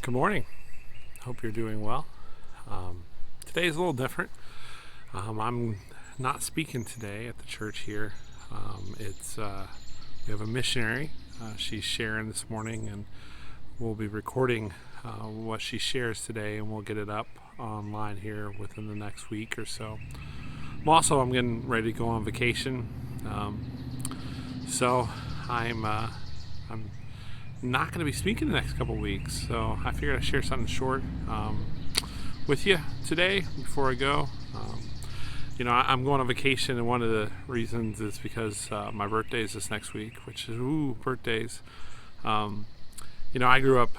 Good morning. Hope you're doing well. Today is a little different. I'm not speaking today at the church here. It's We have a missionary. She's sharing this morning, and we'll be recording what she shares today, and we'll get it up online here within the next week or so. I'm getting ready to go on vacation, so I'm not going to be speaking the next couple weeks, so I figured I'd share something short with you today before I go. I'm going on vacation, and one of the reasons is because my birthday is this next week, which is birthdays. I grew up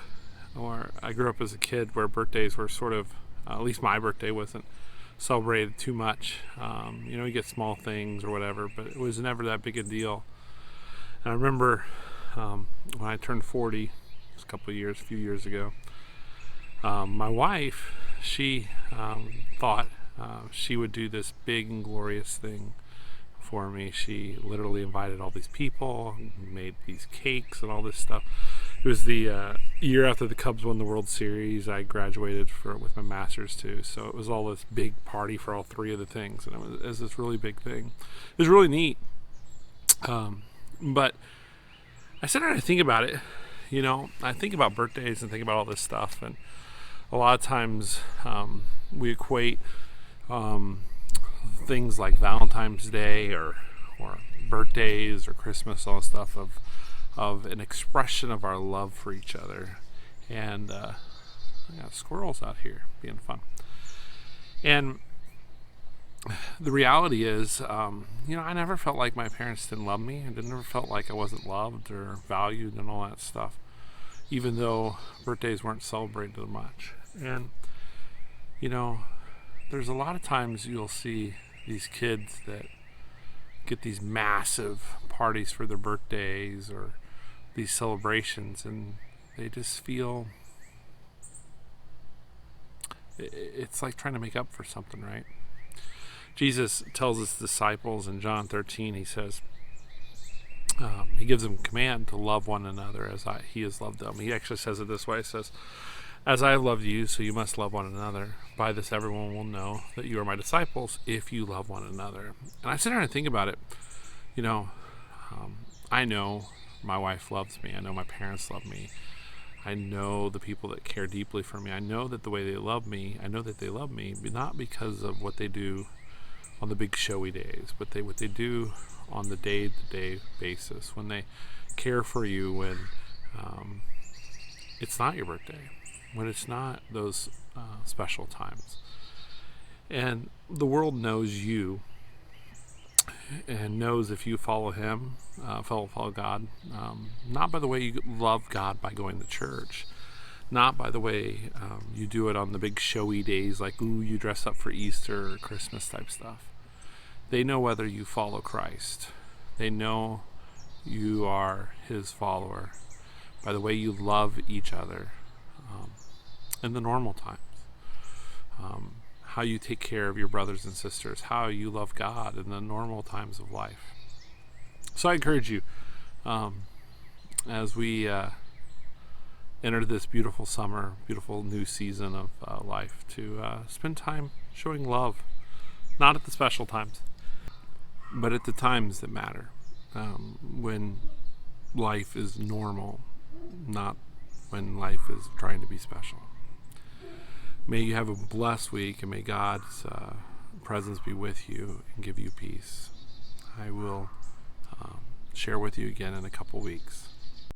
as a kid where birthdays were sort of, at least my birthday wasn't celebrated too much. You get small things or whatever, but it was never that big a deal. And I remember when I turned 40, a few years ago, my wife, she thought she would do this big and glorious thing for me. She literally invited all these people, made these cakes and all this stuff. It was the year after the Cubs won the World Series. I graduated with my master's too, so it was all this big party for all three of the things, and it was this really big thing. It was really neat, but I sat down and think about it. I think about birthdays and think about all this stuff, and a lot of times we equate things like Valentine's Day or birthdays or Christmas, all this stuff of an expression of our love for each other. And I got squirrels out here being fun. And the reality is, I never felt like my parents didn't love me. I never felt like I wasn't loved or valued and all that stuff, even though birthdays weren't celebrated much. And, there's a lot of times you'll see these kids that get these massive parties for their birthdays or these celebrations, and they just feel it's like trying to make up for something, right? Jesus tells his disciples in John 13, he says, he gives them command to love one another as he has loved them. He actually says it this way. He says, "As I have loved you, so you must love one another. By this everyone will know that you are my disciples if you love one another." And I sit there and think about it. I know my wife loves me. I know my parents love me. I know the people that care deeply for me. I know that the way they love me, but not because of what they do on the big showy days, but what they do on the day-to-day basis, when they care for you when it's not your birthday, when it's not those special times. And the world knows you and knows if you follow him, follow God, not by the way you love God by going to church, not by the way you do it on the big showy days like, you dress up for Easter or Christmas type stuff. They know whether you follow Christ. They know you are his follower by the way you love each other in the normal times, how you take care of your brothers and sisters, how you love God in the normal times of life. So I encourage you, as we enter this beautiful summer, beautiful new season of life, to spend time showing love, not at the special times, but at the times that matter, when life is normal, not when life is trying to be special. May you have a blessed week, and may God's presence be with you and give you peace. I will share with you again in a couple weeks.